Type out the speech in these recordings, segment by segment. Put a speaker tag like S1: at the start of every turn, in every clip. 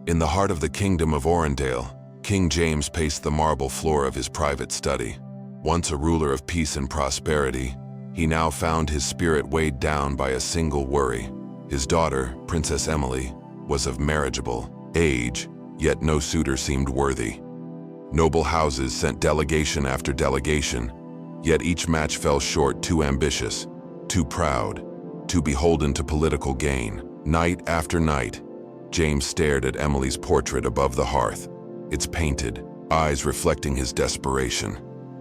S1: In the heart of the kingdom of Orendale, King James paced the marble floor of his private study. Once a ruler of peace and prosperity, he now found his spirit weighed down by a single worry. His daughter, Princess Emily, was of marriageable age, yet no suitor seemed worthy. Noble houses sent delegation after delegation, yet each match fell short, too ambitious, too proud, too beholden to political gain. Night after night, James stared at Emily's portrait above the hearth, its painted eyes reflecting his desperation.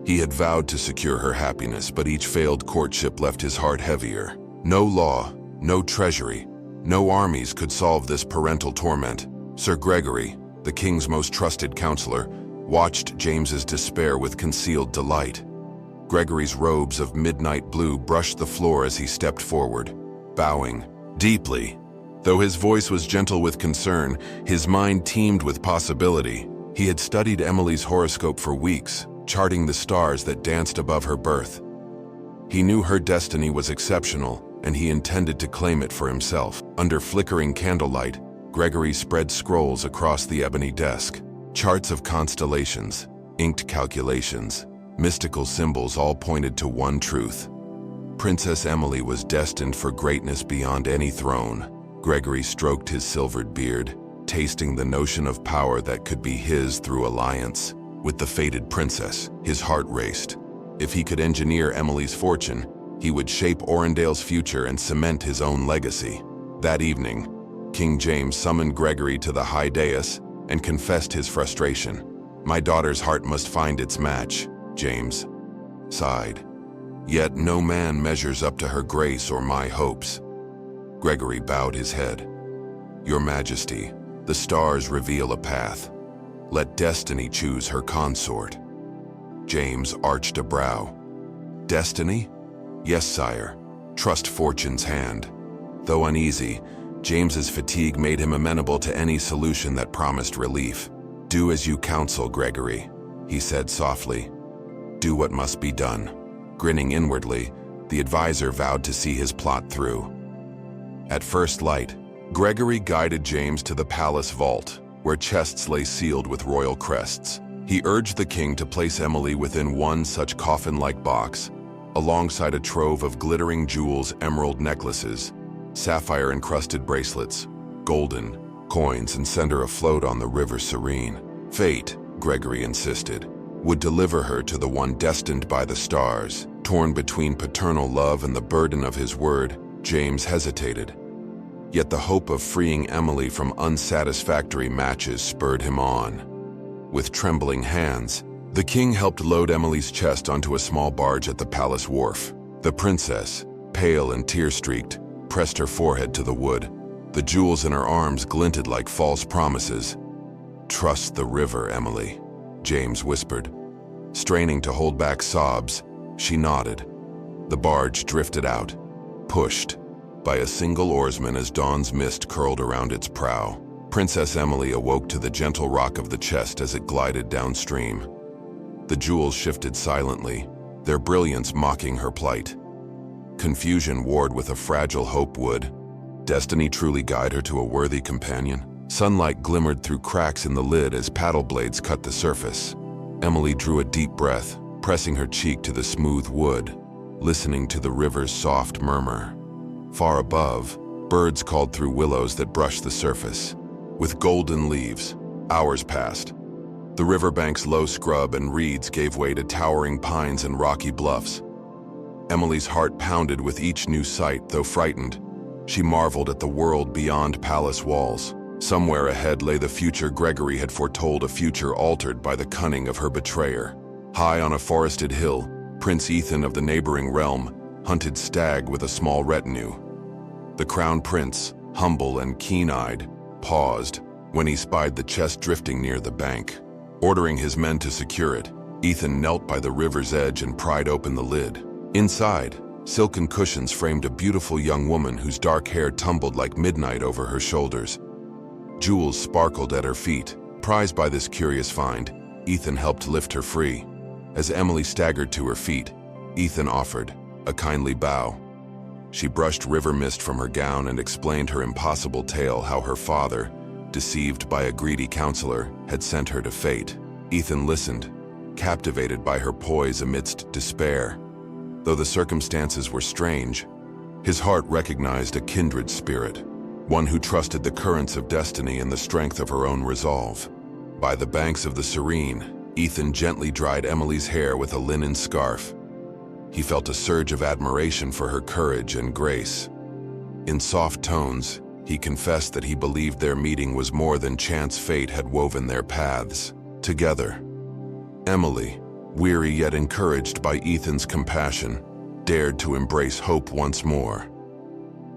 S1: He had vowed to secure her happiness, but each failed courtship left his heart heavier. No law, no treasury, no armies could solve this parental torment. Sir Gregory, the king's most trusted counselor, watched James's despair with concealed delight. Gregory's robes of midnight blue brushed the floor as he stepped forward, bowing deeply. Though his voice was gentle with concern, his mind teemed with possibility. He had studied Emily's horoscope for weeks, charting the stars that danced above her birth. He knew her destiny was exceptional, and he intended to claim it for himself. Under flickering candlelight, Gregory spread scrolls across the ebony desk. Charts of constellations, inked calculations, mystical symbols all pointed to one truth. Princess Emily was destined for greatness beyond any throne. Gregory stroked his silvered beard, tasting the notion of power that could be his through alliance with the fated princess. His heart raced. If he could engineer Emily's fortune, he would shape Orendale's future and cement his own legacy. That evening, King James summoned Gregory to the high dais and confessed his frustration. "My daughter's heart must find its match," James sighed. "Yet no man measures up to her grace or my hopes." Gregory bowed his head. "Your Majesty, the stars reveal a path. Let destiny choose her consort." James arched a brow. "Destiny? Yes, sire. Trust fortune's hand." Though uneasy, James's fatigue made him amenable to any solution that promised relief. "Do as you counsel, Gregory," he said softly. "Do what must be done." Grinning inwardly, the advisor vowed to see his plot through. At first light, Gregory guided James to the palace vault, where chests lay sealed with royal crests. He urged the king to place Emily within one such coffin-like box, alongside a trove of glittering jewels, emerald necklaces, sapphire-encrusted bracelets, golden coins, and send her afloat on the river serene. Fate, Gregory insisted, would deliver her to the one destined by the stars. Torn between paternal love and the burden of his word, James hesitated. Yet the hope of freeing Emily from unsatisfactory matches spurred him on. With trembling hands, the king helped load Emily's chest onto a small barge at the palace wharf. The princess, pale and tear-streaked, pressed her forehead to the wood. The jewels in her arms glinted like false promises. "Trust the river, Emily," James whispered. Straining to hold back sobs, she nodded. The barge drifted out, pushed by a single oarsman as dawn's mist curled around its prow. Princess Emily awoke to the gentle rock of the chest as it glided downstream. The jewels shifted silently, their brilliance mocking her plight. Confusion warred with a fragile hope. Would destiny truly guide her to a worthy companion? Sunlight glimmered through cracks in the lid as paddle blades cut the surface. Emily drew a deep breath, pressing her cheek to the smooth wood, listening to the river's soft murmur. Far above, birds called through willows that brushed the surface. With golden leaves, hours passed. The riverbank's low scrub and reeds gave way to towering pines and rocky bluffs. Emily's heart pounded with each new sight. Though frightened, she marveled at the world beyond palace walls. Somewhere ahead lay the future Gregory had foretold, a future altered by the cunning of her betrayer. High on a forested hill, Prince Ethan of the neighboring realm hunted stag with a small retinue. The crown prince, humble and keen-eyed, paused when he spied the chest drifting near the bank. Ordering his men to secure it, Ethan knelt by the river's edge and pried open the lid. Inside, silken cushions framed a beautiful young woman whose dark hair tumbled like midnight over her shoulders. Jewels sparkled at her feet. Prized by this curious find, Ethan helped lift her free. As Emily staggered to her feet, Ethan offered a kindly bow. She brushed river mist from her gown and explained her impossible tale: how her father, deceived by a greedy counselor, had sent her to fate. Ethan listened, captivated by her poise amidst despair. Though the circumstances were strange, his heart recognized a kindred spirit, one who trusted the currents of destiny and the strength of her own resolve. By the banks of the Serene, Ethan gently dried Emily's hair with a linen scarf. He felt a surge of admiration for her courage and grace. In soft tones, he confessed that he believed their meeting was more than chance fate had woven their paths together. Emily, weary yet encouraged by Ethan's compassion, dared to embrace hope once more.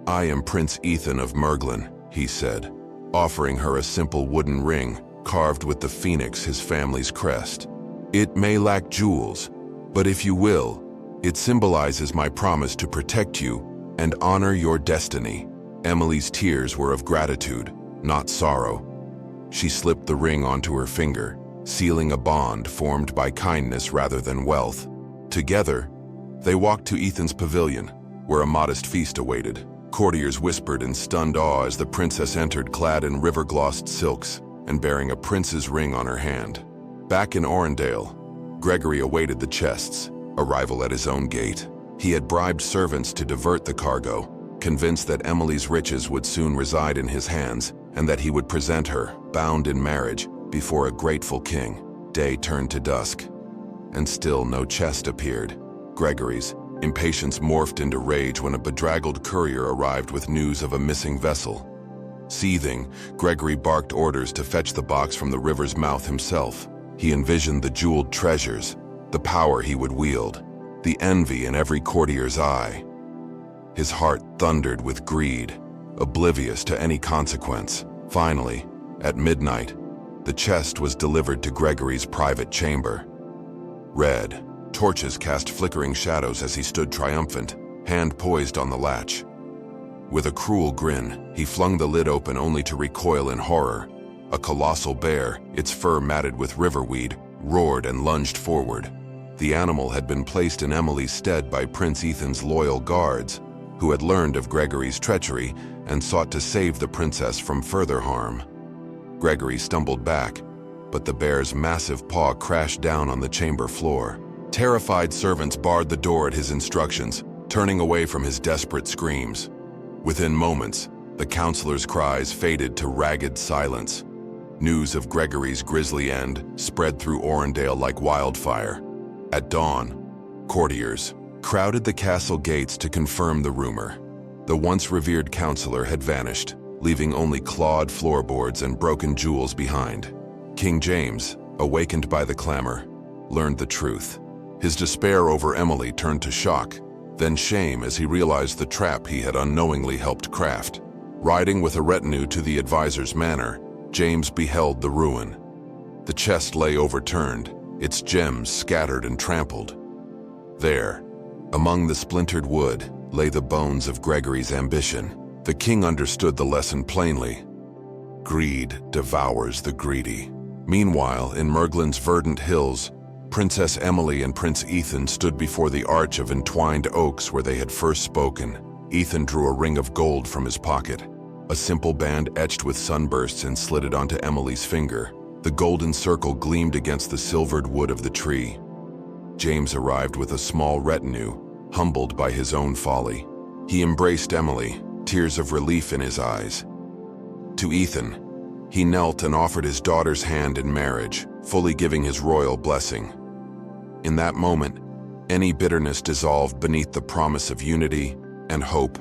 S1: "I am Prince Ethan of Merglin," he said, offering her a simple wooden ring carved with the phoenix, his family's crest. "It may lack jewels, but if you will, it symbolizes my promise to protect you and honor your destiny." Emily's tears were of gratitude, not sorrow. She slipped the ring onto her finger, sealing a bond formed by kindness rather than wealth. Together, they walked to Ethan's pavilion, where a modest feast awaited. Courtiers whispered in stunned awe as the princess entered clad in river-glossed silks and bearing a prince's ring on her hand. Back in Orendale, Gregory awaited the chest's arrival at his own gate. He had bribed servants to divert the cargo, convinced that Emily's riches would soon reside in his hands and that he would present her, bound in marriage, before a grateful king. Day turned to dusk, and still no chest appeared. Gregory's impatience morphed into rage when a bedraggled courier arrived with news of a missing vessel. Seething, Gregory barked orders to fetch the box from the river's mouth himself. He envisioned the jeweled treasures, the power he would wield, the envy in every courtier's eye. His heart thundered with greed, oblivious to any consequence. Finally, at midnight, the chest was delivered to Gregory's private chamber. Red torches cast flickering shadows as he stood triumphant, hand poised on the latch. With a cruel grin, he flung the lid open only to recoil in horror. A colossal bear, its fur matted with riverweed, roared and lunged forward. The animal had been placed in Emily's stead by Prince Ethan's loyal guards, who had learned of Gregory's treachery and sought to save the princess from further harm. Gregory stumbled back, but the bear's massive paw crashed down on the chamber floor. Terrified servants barred the door at his instructions, turning away from his desperate screams. Within moments, the counselor's cries faded to ragged silence. News of Gregory's grisly end spread through Orendale like wildfire. At dawn, courtiers crowded the castle gates to confirm the rumor. The once revered counselor had vanished, leaving only clawed floorboards and broken jewels behind. King James, awakened by the clamor, learned the truth. His despair over Emily turned to shock, then shame as he realized the trap he had unknowingly helped craft. Riding with a retinue to the advisor's manor, James beheld the ruin. The chest lay overturned, its gems scattered and trampled. There, among the splintered wood, lay the bones of Gregory's ambition. The king understood the lesson plainly. Greed devours the greedy. Meanwhile, in Merglin's verdant hills, Princess Emily and Prince Ethan stood before the arch of entwined oaks where they had first spoken. Ethan drew a ring of gold from his pocket, a simple band etched with sunbursts, and slid it onto Emily's finger. The golden circle gleamed against the silvered wood of the tree. James arrived with a small retinue, humbled by his own folly. He embraced Emily, tears of relief in his eyes. To Ethan, he knelt and offered his daughter's hand in marriage, fully giving his royal blessing. In that moment, any bitterness dissolved beneath the promise of unity and hope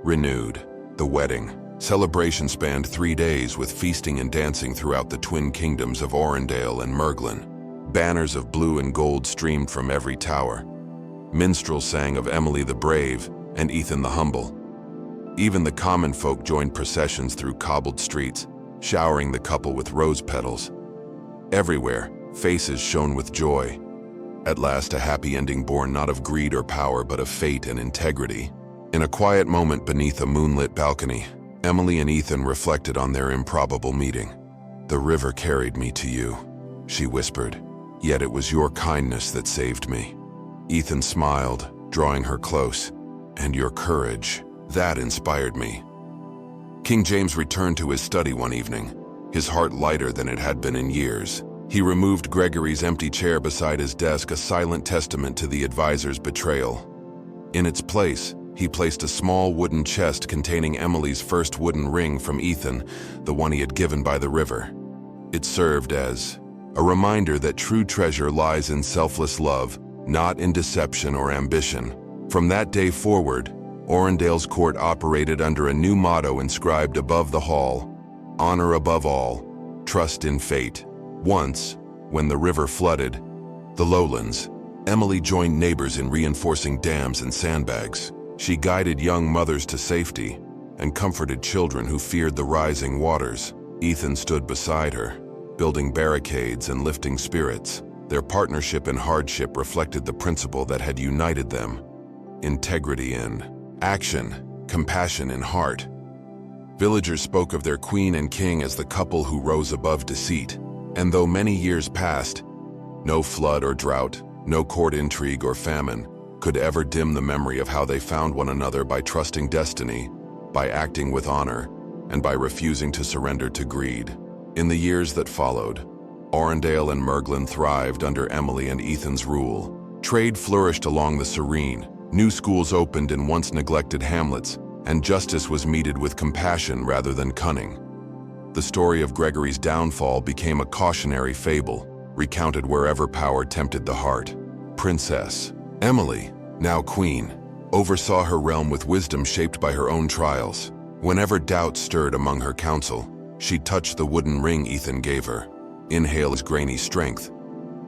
S1: renewed. The wedding celebration spanned 3 days with feasting and dancing throughout the twin kingdoms of Orendale and Merglin. Banners of blue and gold streamed from every tower. Minstrels sang of Emily the brave and Ethan the humble. Even the common folk joined processions through cobbled streets, showering the couple with rose petals. Everywhere, faces shone with joy. At last, a happy ending born not of greed or power, but of fate and integrity. In a quiet moment beneath a moonlit balcony, Emily and Ethan reflected on their improbable meeting. "The river carried me to you," she whispered, "yet it was your kindness that saved me." Ethan smiled, drawing her close. "And your courage, that inspired me." King James returned to his study one evening, his heart lighter than it had been in years. He removed Gregory's empty chair beside his desk, a silent testament to the advisor's betrayal. In its place, he placed a small wooden chest containing Emily's first wooden ring from Ethan, the one he had given by the river. It served as a reminder that true treasure lies in selfless love, not in deception or ambition. From that day forward, Orendale's court operated under a new motto inscribed above the hall: honor above all, trust in fate. Once, when the river flooded the lowlands, Emily joined neighbors in reinforcing dams and sandbags. She guided young mothers to safety and comforted children who feared the rising waters. Ethan stood beside her, building barricades and lifting spirits. Their partnership in hardship reflected the principle that had united them: integrity in action, compassion in heart. Villagers spoke of their queen and king as the couple who rose above deceit. And though many years passed, no flood or drought, no court intrigue or famine could ever dim the memory of how they found one another by trusting destiny, by acting with honor, and by refusing to surrender to greed. In the years that followed, Orendale and Merglin thrived under Emily and Ethan's rule. Trade flourished along the Serene, new schools opened in once neglected hamlets, and justice was meted with compassion rather than cunning. The story of Gregory's downfall became a cautionary fable, recounted wherever power tempted the heart. Princess Emily, now queen, oversaw her realm with wisdom shaped by her own trials. Whenever doubt stirred among her council, she touched the wooden ring Ethan gave her. Inhale his grainy strength,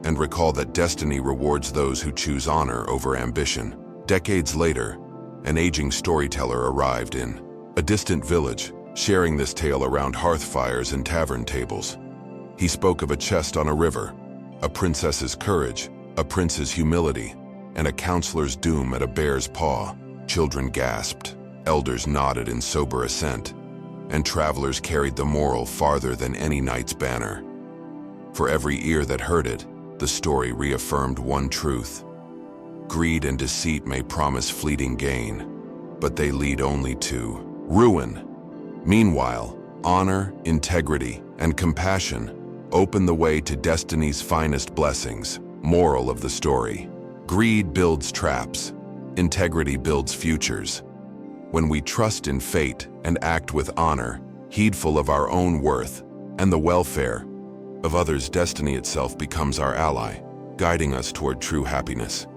S1: and recall that destiny rewards those who choose honor over ambition. Decades later, an aging storyteller arrived in a distant village, sharing this tale around hearth fires and tavern tables. He spoke of a chest on a river, a princess's courage, a prince's humility, and a counselor's doom at a bear's paw. Children gasped, elders nodded in sober assent, and travelers carried the moral farther than any knight's banner. For every ear that heard it, the story reaffirmed one truth: greed and deceit may promise fleeting gain, but they lead only to ruin. Meanwhile, honor, integrity, and compassion open the way to destiny's finest blessings. Moral of the story: greed builds traps, integrity builds futures. When we trust in fate and act with honor, heedful of our own worth and the welfare of others, destiny itself becomes our ally, guiding us toward true happiness.